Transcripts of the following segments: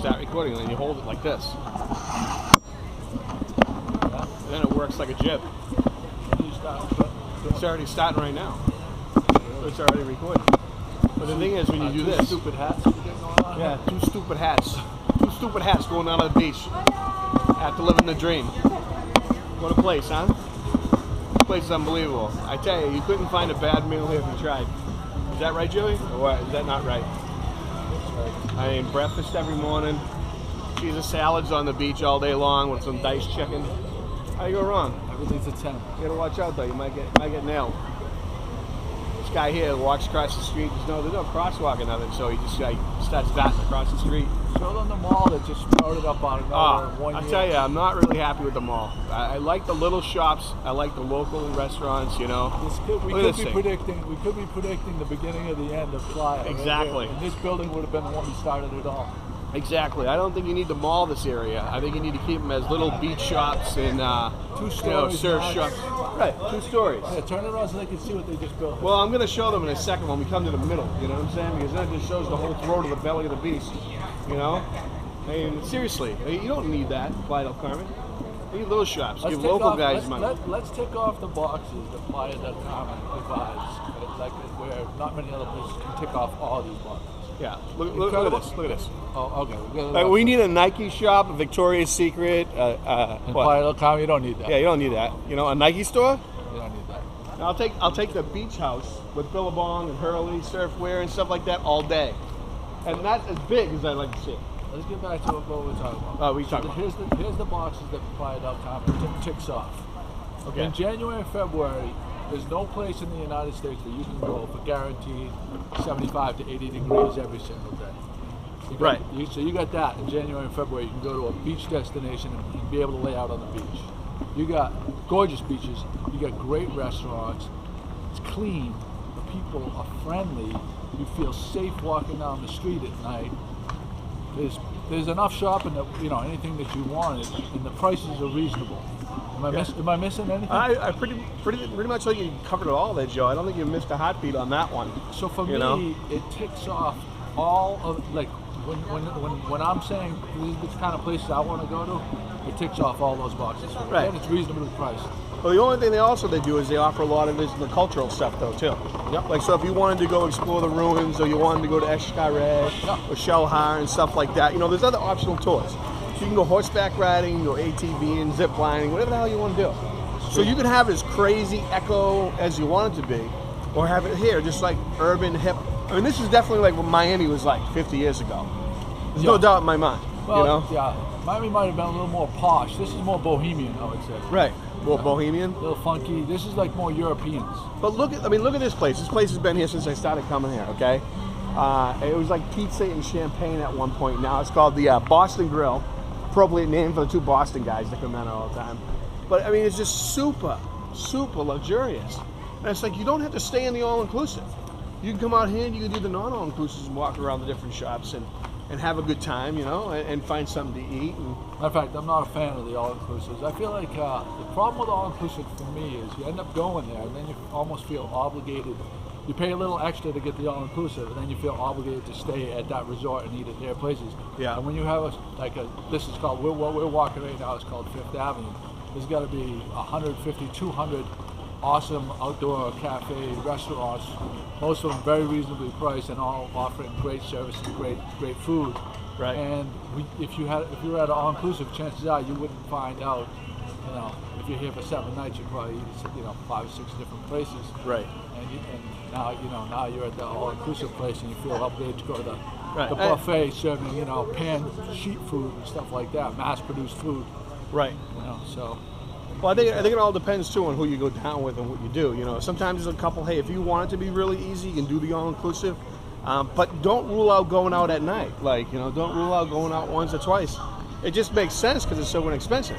start recording, and then you hold it like this. And then it works like a jib. It's already starting right now. It's already recording. But the thing is, when you do this, stupid hats you get going on? Yeah, two stupid hats going down to the beach after living the dream. What a place, huh? This place is unbelievable. I tell you, you couldn't find a bad meal here if you tried. Is that right, Joey? Or what? Is that not right? I mean, breakfast every morning. Caesar salads on the beach all day long with some diced chicken. How you go wrong? Everything's a 10. You gotta watch out though. You might get nailed. This guy here walks across the street. There's no crosswalk or nothing, so he just starts darting across the street. Show them the mall that just sprouted up on another 1 year. I tell you, I'm not really happy with the mall. I like the little shops. I like the local restaurants. You know. We could be predicting the beginning of the end of Playa. Exactly. And this building would have been the one we started it all. Exactly. I don't think you need to mall this area. I think you need to keep them as little beach shops and surf shops. Right, 2 stories. Yeah, turn it around so they can see what they just built. Well, I'm going to show them in a second when we come to the middle. You know what I'm saying? Because then it just shows the whole throat of the belly of the beast. You know? I mean, seriously, you don't need that, Playa Del Carmen. You need little shops. Give local guys money. Let's take off the boxes that Playa Del Carmen provides. Like where not many other places can tick off all these boxes. Yeah, look at this. Look at this. Oh, okay. We need a Nike shop, a Victoria's Secret. Playa Del Carmen, you don't need that. Yeah, you don't need that. You know, a Nike store. You don't need that. I'll take the beach house with Billabong and Hurley, surfwear and stuff like that all day, and not as big as I like to see. Let's get back to what we're talking about. Oh, we talking about. Here's the boxes that Playa Del Carmen ticks off. Okay. In January and February, there's no place in the United States that you can go for guaranteed 75 to 80 degrees every single day. So you got that in January and February. You can go to a beach destination and be able to lay out on the beach. You got gorgeous beaches. You got great restaurants. It's clean. The people are friendly. You feel safe walking down the street at night. There's enough shopping that anything that you wanted, and the prices are reasonable. Am I missing anything? I pretty much think you covered it all there, Joe. I don't think you missed a heartbeat on that one. So for me, it ticks off all of when I'm saying these are the kind of places I want to go to, it ticks off all those boxes. Right. And it's reasonably priced. Well, the only thing they do is they offer a lot of the cultural stuff though too. Yep. Like so, if you wanted to go explore the ruins, or you wanted to go to Escaret or Shalhar and stuff like that, there's other optional tours. So you can go horseback riding, you can go ATV and zip lining, whatever the hell you want to do. So you can have as crazy echo as you want it to be, or have it here, just like urban hip. I mean, this is definitely like what Miami was like 50 years ago. There's no doubt in my mind. Well, yeah, Miami might have been a little more posh. This is more bohemian, I would say. Right. Well, bohemian. A little funky. This is like more Europeans. But look at this place. This place has been here since I started coming here. Okay. It was like pizza and champagne at one point. Now it's called the Boston Grill. Appropriate name for the 2 Boston guys that come in all the time. But I mean, it's just super luxurious. And it's like you don't have to stay in the all-inclusive. You can come out here and you can do the non-all-inclusives and walk around the different shops and have a good time, and find something to eat. Matter of fact, I'm not a fan of the all-inclusives. I feel like the problem with all-inclusive for me is you end up going there and then you almost feel obligated. You pay a little extra to get the all-inclusive, and then you feel obligated to stay at that resort and eat at their places. Yeah. And when you have this is called, what we're walking right now is called Fifth Avenue. There's got to be 150, 200 awesome outdoor cafe restaurants, most of them very reasonably priced and all offering great service and great food. Right. And if you were at an all-inclusive, chances are you wouldn't find out. If you're here for 7 nights, you probably eat 5 or 6 different places. Right. And now you're at the all-inclusive place and you feel obligated to go to the buffet serving pan sheet food and stuff like that, mass-produced food. Right. So. Well, I think it all depends too on who you go down with and what you do. Sometimes there's a couple. Hey, if you want it to be really easy, you can do the all-inclusive, but don't rule out going out at night. Don't rule out going out once or twice. It just makes sense because it's so inexpensive.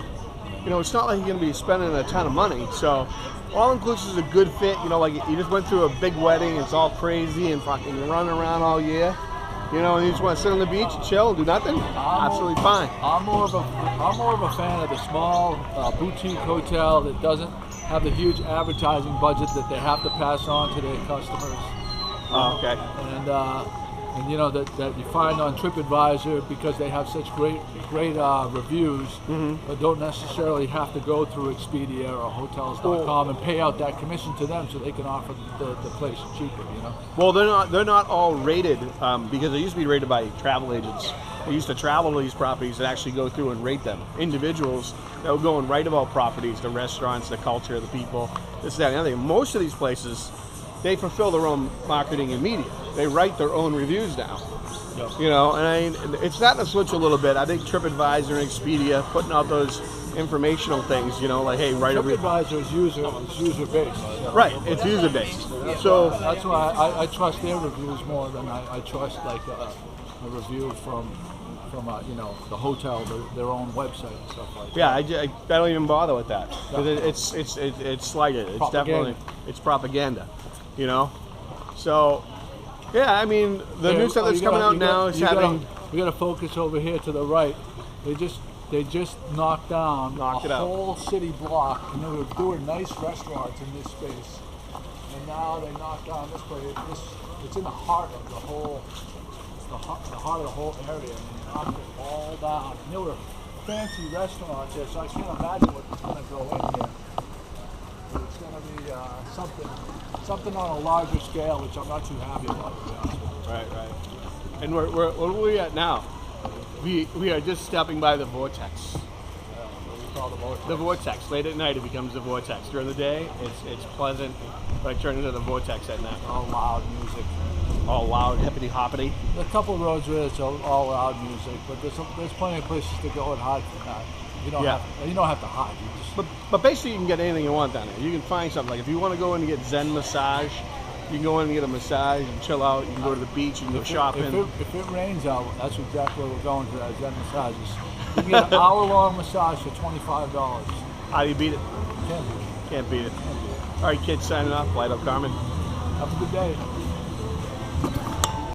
It's not like you're going to be spending a ton of money. So, all-inclusive is a good fit. Like you just went through a big wedding, it's all crazy and fucking you're running around all year. And you just want to sit on the beach and chill and do nothing? Absolutely fine. I'm more of a fan of the small boutique hotel that doesn't have the huge advertising budget that they have to pass on to their customers. Oh, okay. And and you know that you find on TripAdvisor because they have such great reviews, but don't necessarily have to go through Expedia or Hotels.com and pay out that commission to them so they can offer the place cheaper. You know. Well, they're not all rated because they used to be rated by travel agents. They used to travel to these properties and actually go through and rate them. Individuals that would go and write about properties, the restaurants, the culture, the people, this, that, and the other thing. Most of these places, they fulfill their own marketing and media. They write their own reviews down. Yep. You know, and I mean, it's starting to switch a little bit. I think TripAdvisor and Expedia putting out those informational things, you know, like, hey, write a review. TripAdvisor is user based. Right, it's user based. So that's why I trust their reviews more than I trust like a review from you know, the hotel, their own website and stuff like that. Yeah, I don't even bother with that because it's slighted. It's Propaganda. definitely propaganda, you know. So yeah, I mean the new stuff that's coming out now is having. We got to focus over here to the right. They just knocked down a whole city block, and they were doing nice restaurants in this space. And now they knocked down this place. It's in the heart of the whole. The heart of the whole area, and they knocked it all down. And there were fancy restaurants there, so I can't imagine what's going to go in here. But it's going to be something on a larger scale, which I'm not too happy about, to be honest with you. Right. And what are we at now? We are just stepping by the vortex. What we call the vortex. The vortex. Late at night, it becomes the vortex. During the day, it's pleasant, but I turn into the vortex at night. All loud music. All loud, hippity hoppity. There's a couple of roads where it's all loud music, but there's plenty of places to go and hide from that. You don't have to hide. You just, But basically, you can get anything you want down there. You can find something. Like if you want to go in and get Zen massage, you can go in and get a massage and chill out. You can go to the beach. You can go shopping. If it rains out, that's exactly where we're going to. That Zen massages. You can get an hour-long massage for $25. How do you beat it? Can't beat it. Can't beat it. All right, kids, signing off. Playa Del Carmen. Have a good day.